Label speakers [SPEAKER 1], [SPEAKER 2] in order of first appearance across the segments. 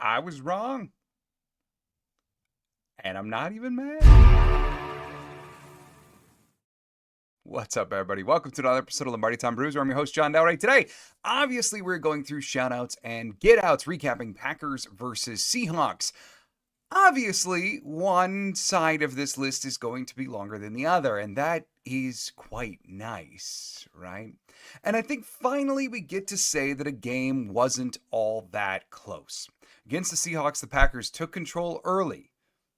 [SPEAKER 1] I was wrong. And I'm not even mad. What's up, everybody? Welcome to another episode of Lombardi Time Brews, where I'm your host, John Dowray. Today, obviously, we're going through shoutouts and get-outs, recapping Packers versus Seahawks. Obviously, one side of this list is going to be longer than the other, and that is quite nice, right? And I think finally we get to say that a game wasn't all that close. Against the Seahawks, the Packers took control early.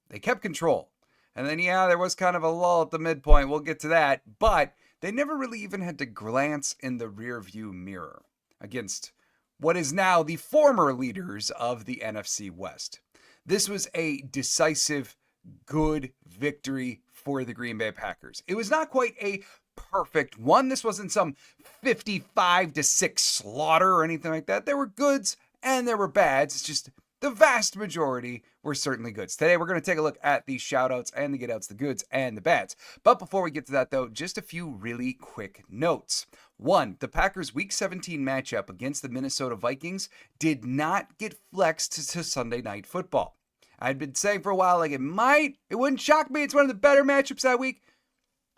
[SPEAKER 1] They kept control. And then, there was kind of a lull at the midpoint. We'll get to that. But they never really even had to glance in the rearview mirror against what is now the former leaders of the NFC West. This was a decisive, good victory for the Green Bay Packers. It was not quite a perfect one. This wasn't some 55-6 slaughter or anything like that. There were goods and there were bads. It's just the vast majority were certainly goods. Today, we're going to take a look at the shout-outs and the get-outs, the goods and the bads. But before we get to that, though, just a few really quick notes. One, the Packers' Week 17 matchup against the Minnesota Vikings did not get flexed to Sunday Night Football. I'd been saying for a while, it wouldn't shock me. It's one of the better matchups that week.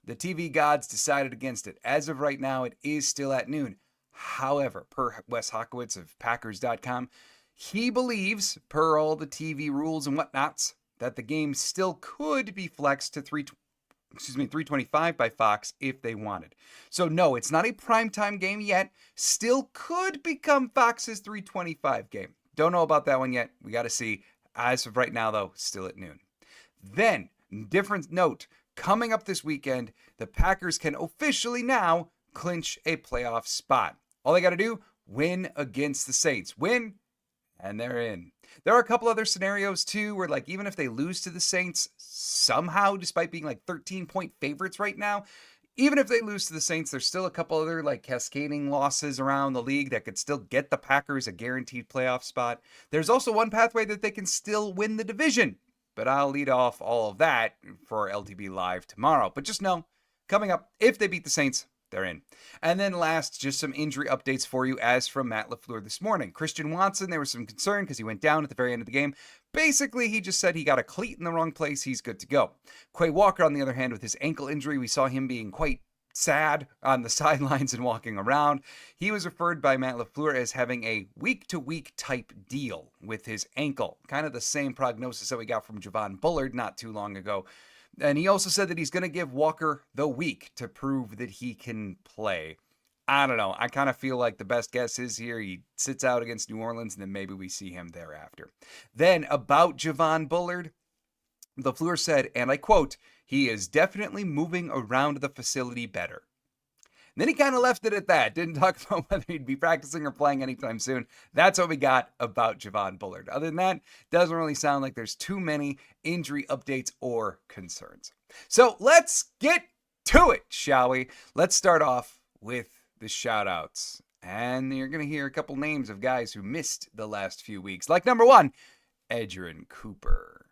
[SPEAKER 1] The TV gods decided against it. As of right now, it is still at noon. However, per Wes Hawkowitz of Packers.com, he believes, per all the TV rules and whatnots, that the game still could be flexed to 325 by Fox if they wanted. So no, it's not a primetime game yet. Still could become Fox's 325 game. Don't know about that one yet. We got to see. As of right now, though, still at noon. Then, different note, coming up this weekend, the Packers can officially now clinch a playoff spot. All they got to do, win against the Saints. Win, and they're in. There are a couple other scenarios, too, where, even if they lose to the Saints, somehow, despite being, 13-point favorites right now, even if they lose to the Saints, there's still a couple other, cascading losses around the league that could still get the Packers a guaranteed playoff spot. There's also one pathway that they can still win the division. But I'll lead off all of that for LTB Live tomorrow. But just know, coming up, if they beat the Saints, they're in. And then last, just some injury updates for you as from Matt LaFleur this morning. Christian Watson, there was some concern because he went down at the very end of the game. Basically, he just said he got a cleat in the wrong place. He's good to go. Quay Walker, on the other hand, with his ankle injury, we saw him being quite sad on the sidelines and walking around. He was referred by Matt LaFleur as having a week-to-week type deal with his ankle. Kind of the same prognosis that we got from Javon Bullard not too long ago. And he also said that he's going to give Walker the week to prove that he can play. I don't know. I kind of feel like the best guess is here he sits out against New Orleans, and then maybe we see him thereafter. Then, about Javon Bullard, LaFleur said, and I quote, "He is definitely moving around the facility better." And then he kind of left it at that. Didn't talk about whether he'd be practicing or playing anytime soon. That's what we got about Javon Bullard. Other than that, doesn't really sound like there's too many injury updates or concerns. So let's get to it, shall we? Let's start off with the shout-outs. And you're going to hear a couple names of guys who missed the last few weeks. Like number one, Edgerrin Cooper.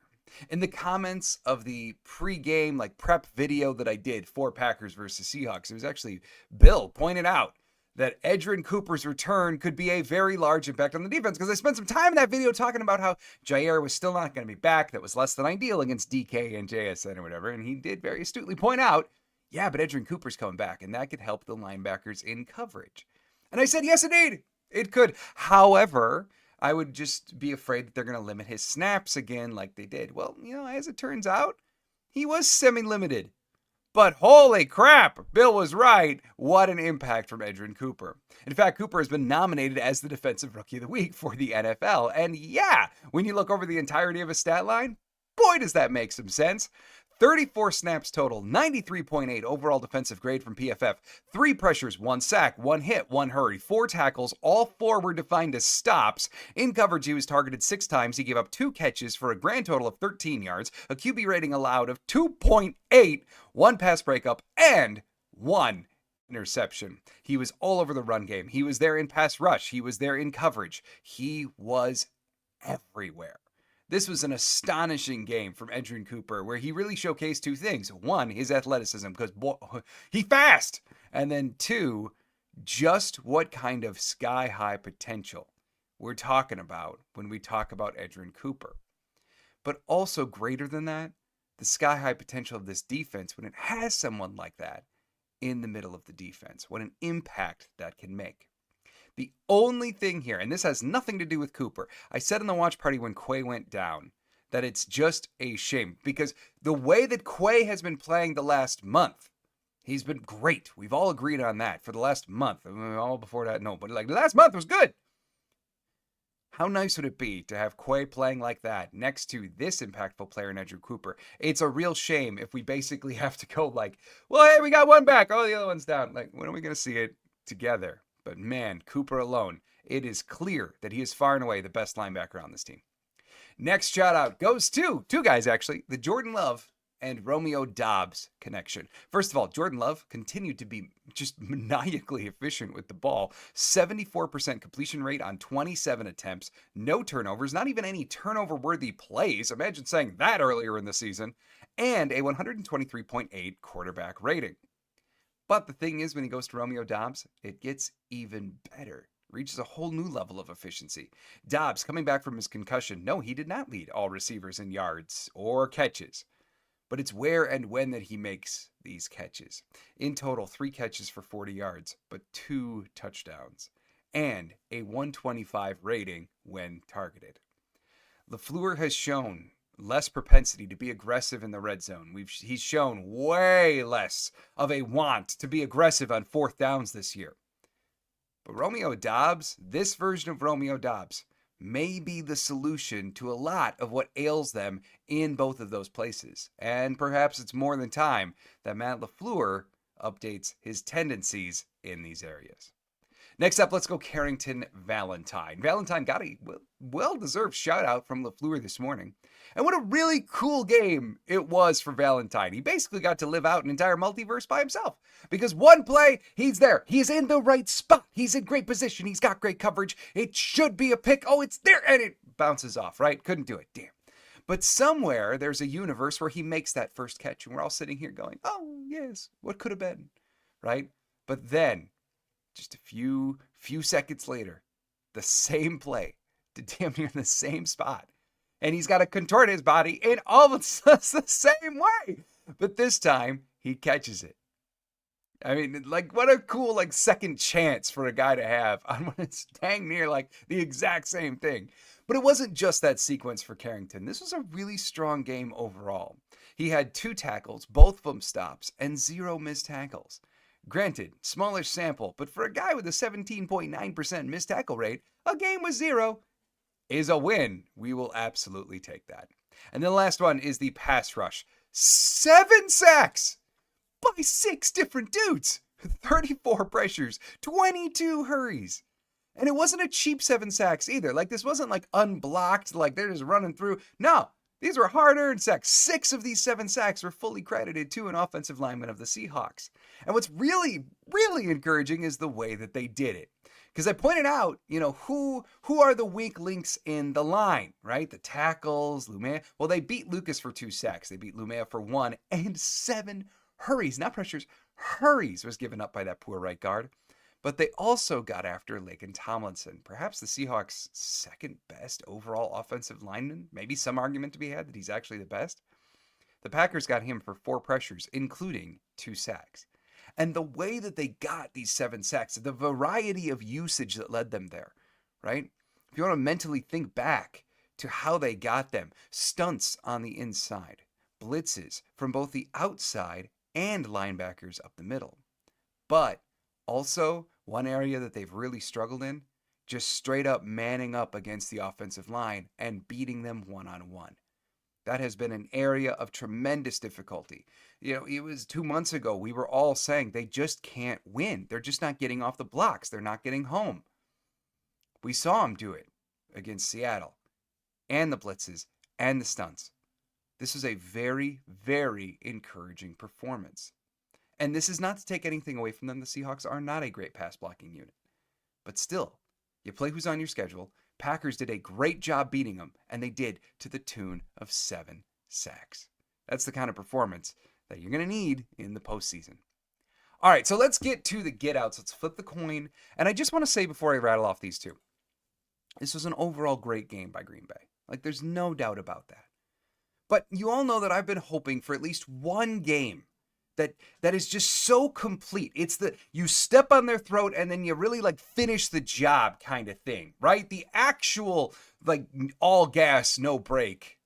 [SPEAKER 1] In the comments of the pre-game prep video that I did for Packers versus Seahawks, it was actually Bill pointed out that Edgerrin Cooper's return could be a very large impact on the defense, because I spent some time in that video talking about how Jair was still not going to be back. That was less than ideal against DK and JSN or whatever, and he did very astutely point out, yeah, but Edgerrin Cooper's coming back, and that could help the linebackers in coverage. And I said, yes, indeed, it could. However, I would just be afraid that they're going to limit his snaps again like they did. Well, as it turns out, he was semi-limited. But holy crap, Bill was right. What an impact from Edgerrin Cooper. In fact, Cooper has been nominated as the Defensive Rookie of the Week for the NFL. And yeah, when you look over the entirety of his stat line, boy, does that make some sense. 34 snaps total, 93.8 overall defensive grade from PFF, 3 pressures, 1 sack, 1 hit, 1 hurry, 4 tackles, all 4 were defined as stops. In coverage, he was targeted 6 times. He gave up 2 catches for a grand total of 13 yards, a QB rating allowed of 2.8, 1 pass breakup, and 1 interception. He was all over the run game. He was there in pass rush. He was there in coverage. He was everywhere. This was an astonishing game from Edgerrin Cooper, where he really showcased 2 things. 1, his athleticism, because he fast. And then 2, just what kind of sky-high potential we're talking about when we talk about Edgerrin Cooper. But also greater than that, the sky-high potential of this defense when it has someone like that in the middle of the defense, what an impact that can make. The only thing here, and this has nothing to do with Cooper, I said in the watch party when Quay went down that it's just a shame because the way that Quay has been playing the last month, he's been great. We've all agreed on that for the last month. All before that, no, but like the last month was good. How nice would it be to have Quay playing like that next to this impactful player in Edgerrin Cooper? It's a real shame if we basically have to go like, well, hey, we got one back. Oh, the other one's down. Like, when are we going to see it together? But man, Cooper alone, it is clear that he is far and away the best linebacker on this team. Next shout out goes to two guys, actually, the Jordan Love and Romeo Doubs connection. First of all, Jordan Love continued to be just maniacally efficient with the ball. 74% completion rate on 27 attempts, no turnovers, not even any turnover-worthy plays. Imagine saying that earlier in the season. And a 123.8 quarterback rating. But the thing is, when he goes to Romeo Doubs, it gets even better. Reaches a whole new level of efficiency. Doubs, coming back from his concussion, no, he did not lead all receivers in yards or catches. But it's where and when that he makes these catches. In total, 3 catches for 40 yards, but 2 touchdowns. And a 125 rating when targeted. LaFleur has shown less propensity to be aggressive in the red zone. He's shown way less of a want to be aggressive on 4th downs this year. But Romeo Doubs, this version of Romeo Doubs, may be the solution to a lot of what ails them in both of those places. And perhaps it's more than time that Matt LaFleur updates his tendencies in these areas. Next up, let's go Carrington Valentine. Valentine got a well-deserved shout-out from LaFleur this morning. And what a really cool game it was for Valentine. He basically got to live out an entire multiverse by himself. Because one play, he's there. He's in the right spot. He's in great position. He's got great coverage. It should be a pick. Oh, it's there. And it bounces off, right? Couldn't do it. Damn. But somewhere, there's a universe where he makes that first catch. And we're all sitting here going, oh, yes, what could have been, right? But then, just a few seconds later, the same play to damn near the same spot. And he's got to contort his body in almost the same way. But this time, he catches it. I mean, like, what a cool, like, second chance for a guy to have on when it's dang near, like, the exact same thing. But it wasn't just that sequence for Carrington. This was a really strong game overall. He had 2 tackles, both of them stops, and 0 missed tackles. Granted, smaller sample, but for a guy with a 17.9% missed tackle rate, a game with 0 is a win. We will absolutely take that. And the last one is the pass rush. 7 sacks by 6 different dudes. 34 pressures, 22 hurries. And it wasn't a cheap 7 sacks either. Like, this wasn't like unblocked, like they're just running through. No, these were hard-earned sacks. 6 of these 7 sacks were fully credited to an offensive lineman of the Seahawks. And what's really, really encouraging is the way that they did it. Because I pointed out, who are the weak links in the line, right? The tackles, Lumea. Well, they beat Lucas for 2 sacks. They beat Lumea for 1 and 7 hurries. Not pressures, hurries was given up by that poor right guard. But they also got after Laken Tomlinson, perhaps the Seahawks' second best overall offensive lineman. Maybe some argument to be had that he's actually the best. The Packers got him for 4 pressures, including 2 sacks. And the way that they got these 7 sacks, the variety of usage that led them there, right? If you want to mentally think back to how they got them, stunts on the inside, blitzes from both the outside and linebackers up the middle. But also, one area that they've really struggled in, just straight up manning up against the offensive line and beating them one-on-one. That has been an area of tremendous difficulty. It was 2 months ago, we were all saying they just can't win. They're just not getting off the blocks. They're not getting home. We saw them do it against Seattle and the blitzes and the stunts. This was a very, very encouraging performance. And this is not to take anything away from them. The Seahawks are not a great pass blocking unit. But still, you play who's on your schedule. Packers did a great job beating them, and they did to the tune of 7 sacks. That's the kind of performance that you're going to need in the postseason. All right, so let's get to the get-outs. Let's flip the coin. And I just want to say before I rattle off these two, This was an overall great game by Green Bay. Like, there's no doubt about that. But you all know that I've been hoping for at least one game that is just so complete. It's the you step on their throat and then you really like finish the job kind of thing, right? The actual like all gas, no break.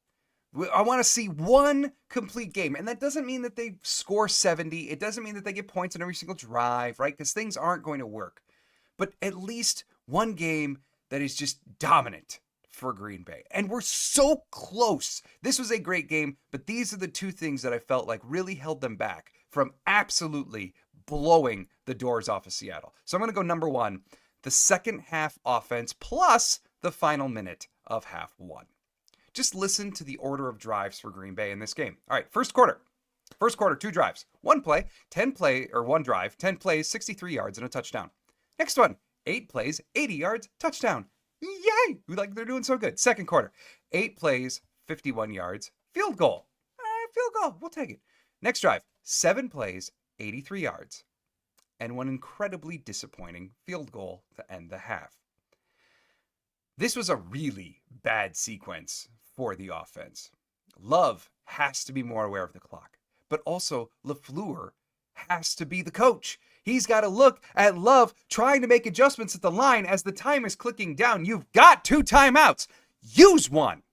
[SPEAKER 1] I want to see one complete game. And that doesn't mean that they score 70. It doesn't mean that they get points on every single drive, right? Because things aren't going to work. But at least one game that is just dominant for Green Bay. And we're so close. This was a great game, but these are the two things that I felt like really held them back from absolutely blowing the doors off of Seattle. So I'm going to go number one, the second half offense plus the final minute of half one. Just listen to the order of drives for Green Bay in this game. All right, first quarter. First quarter, 2 drives. One drive, 10 plays, 63 yards and a touchdown. Next one, 8 plays, 80 yards, touchdown. Yay! Like they're doing so good. Second quarter, 8 plays, 51 yards, field goal. Field goal, we'll take it. Next drive, 7 plays, 83 yards, and one incredibly disappointing field goal to end the half. This was a really bad sequence for the offense. Love has to be more aware of the clock, but also LaFleur has to be the coach. He's got to look at Love trying to make adjustments at the line as the time is clicking down. You've got 2 timeouts. Use one.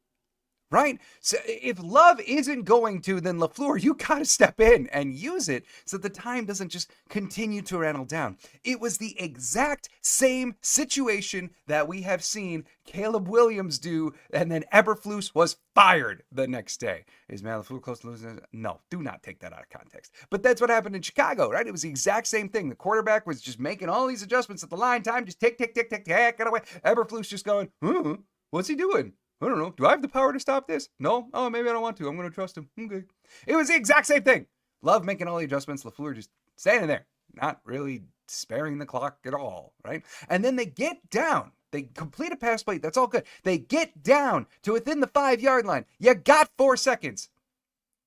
[SPEAKER 1] Right? So if Love isn't going to, then LaFleur, you got to step in and use it so the time doesn't just continue to rattle down. It was the exact same situation that we have seen Caleb Williams do, and then Eberflus was fired the next day. Is Matt LaFleur close to losing? No, do not take that out of context. But that's what happened in Chicago, right? It was the exact same thing. The quarterback was just making all these adjustments at the line. Time just tick, get away. Eberflus just going, what's he doing? I don't know. Do I have the power to stop this? No? Oh, maybe I don't want to. I'm going to trust him. Okay. It was the exact same thing. Love making all the adjustments. LaFleur just standing there, not really sparing the clock at all, right? And then they get down. They complete a pass play. That's all good. They get down to within the 5-yard line. You got 4 seconds.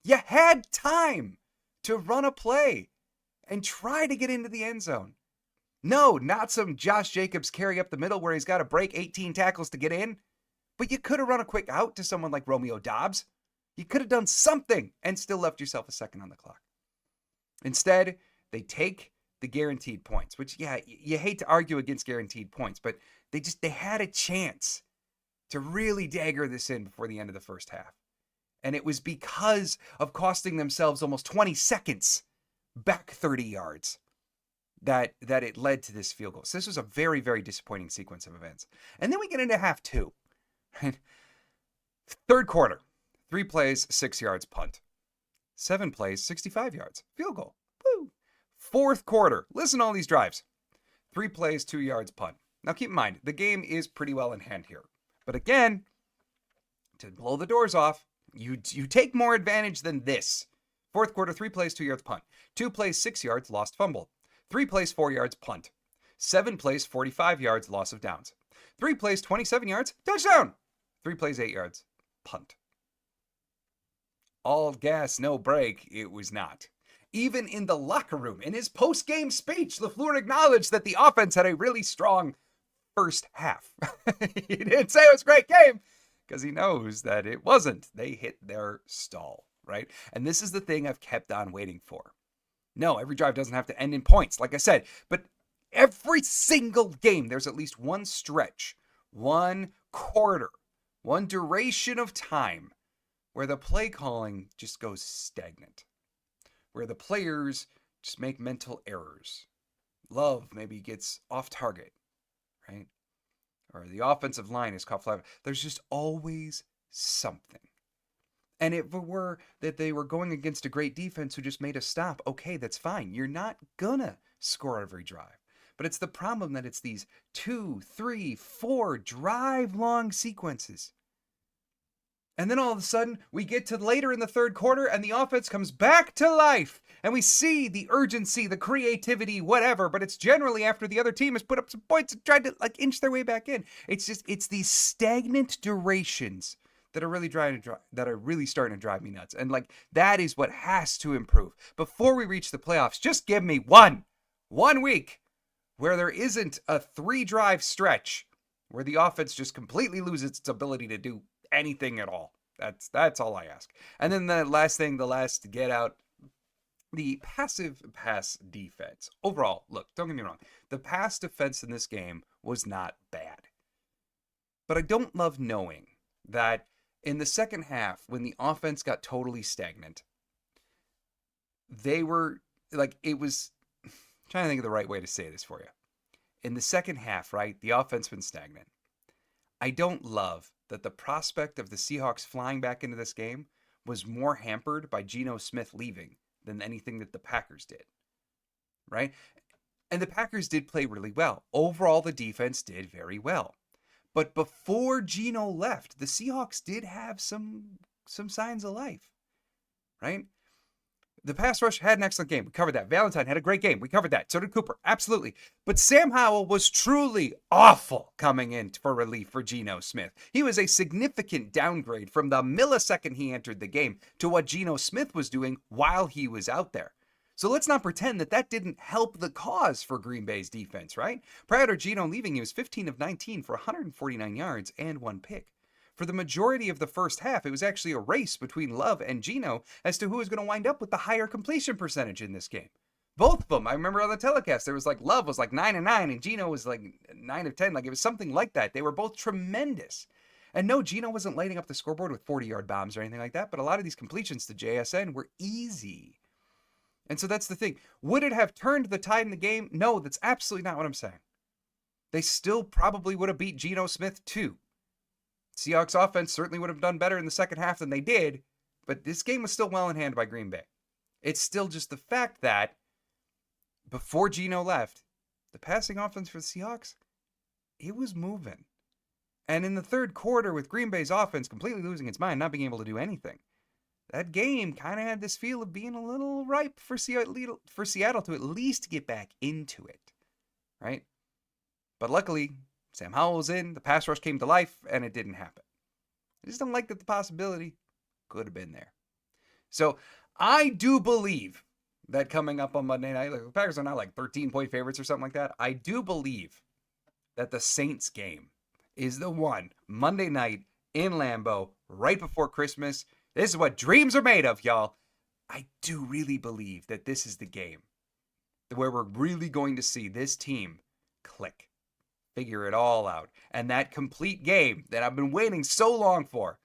[SPEAKER 1] You had time to run a play and try to get into the end zone. No, not some Josh Jacobs carry up the middle where he's got to break 18 tackles to get in. But you could have run a quick out to someone like Romeo Doubs. You could have done something and still left yourself a second on the clock. Instead, they take the guaranteed points, which, yeah, you hate to argue against guaranteed points, but they had a chance to really dagger this in before the end of the first half. And it was because of costing themselves almost 20 seconds back 30 yards that it led to this field goal. So this was a very, very disappointing sequence of events. And then we get into half two. Right? Third quarter, 3 plays, 6 yards, punt. 7 plays, 65 yards, field goal. Woo! Fourth quarter, listen to all these drives. 3 plays, 2 yards, punt. Now keep in mind, the game is pretty well in hand here. But again, to blow the doors off, you take more advantage than this. Fourth quarter, 3 plays, 2 yards, punt. 2 plays, 6 yards, lost fumble. 3 plays, 4 yards, punt. 7 plays, 45 yards, loss of downs. 3 plays, 27 yards, touchdown. 3 plays, 8 yards, punt. All gas, no break, it was not. Even in the locker room, in his post-game speech, LaFleur acknowledged that the offense had a really strong first half. He didn't say it was a great game because he knows that it wasn't. They hit their stall, right? And this is the thing I've kept on waiting for. No, every drive doesn't have to end in points, like I said, but every single game, there's at least one stretch, one quarter, one duration of time where the play calling just goes stagnant, where the players just make mental errors. Love maybe gets off target, right? Or the offensive line is caught flat. There's just always something. And if it were that they were going against a great defense who just made a stop, okay, that's fine. You're not gonna score every drive. But it's the problem that it's these 2, 3, 4 drive-long sequences. And then all of a sudden, we get to later in the third quarter, and the offense comes back to life. And we see the urgency, the creativity, whatever, but it's generally after the other team has put up some points and tried to inch their way back in. It's these stagnant durations that are really starting to drive me nuts. And that is what has to improve. Before we reach the playoffs, just give me one week where there isn't a 3-drive stretch where the offense just completely loses its ability to do anything at all. That's all I ask. And then the last to get out, the passive pass defense. Overall, look, don't get me wrong. The pass defense in this game was not bad. But I don't love knowing that in the second half, when the offense got totally stagnant, they were like, it was, I'm trying to think of the right way to say this for you. In the second half, right, the offense been stagnant. I don't love that the prospect of the Seahawks flying back into this game was more hampered by Geno Smith leaving than anything that the Packers did, right? And the Packers did play really well. Overall, the defense did very well. But before Geno left, the Seahawks did have some signs of life, right? The pass rush had an excellent game. We covered that. Valentine had a great game. We covered that. So did Cooper. Absolutely. But Sam Howell was truly awful coming in for relief for Geno Smith. He was a significant downgrade from the millisecond he entered the game to what Geno Smith was doing while he was out there. So let's not pretend that didn't help the cause for Green Bay's defense, right? Prior to Geno leaving, he was 15 of 19 for 149 yards and 1 pick. For the majority of the first half, it was actually a race between Love and Geno as to who was going to wind up with the higher completion percentage in this game. Both of them, I remember on the telecast, there was like Love was like 9 of 9 and Geno was like 9 of 10. Like it was something like that. They were both tremendous. And no, Geno wasn't lighting up the scoreboard with 40-yard bombs or anything like that, but a lot of these completions to JSN were easy. And so that's the thing. Would it have turned the tide in the game? No, that's absolutely not what I'm saying. They still probably would have beat Geno Smith too. Seahawks offense certainly would have done better in the second half than they did, but this game was still well in hand by Green Bay. It's still just the fact that before Geno left, the passing offense for the Seahawks, it was moving. And in the third quarter, with Green Bay's offense completely losing its mind, not being able to do anything, that game kind of had this feel of being a little ripe for Seattle to at least get back into it, right? But luckily, Sam Howell was in, the pass rush came to life, and it didn't happen. I just don't like that the possibility could have been there. So I do believe that coming up on Monday night, like the Packers are now like 13-point favorites or something like that. I do believe that the Saints game is the one Monday night in Lambeau right before Christmas. This is what dreams are made of, y'all. I do really believe that this is the game where we're really going to see this team click. Figure it all out. And that complete game that I've been waiting so long for,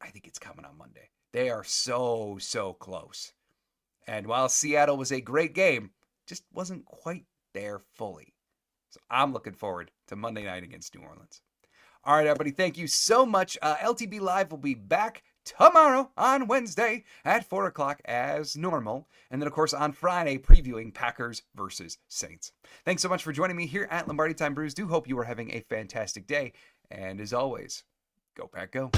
[SPEAKER 1] I think it's coming on Monday. They are so close. And while Seattle was a great game, just wasn't quite there fully. So I'm looking forward to Monday night against New Orleans. All right, everybody, thank you so much. LTB Live will be back tomorrow on Wednesday at 4 o'clock as normal. And then, of course, on Friday, previewing Packers versus Saints. Thanks so much for joining me here at Lombardi Time Brews. Do hope you are having a fantastic day. And as always, go Pack, go.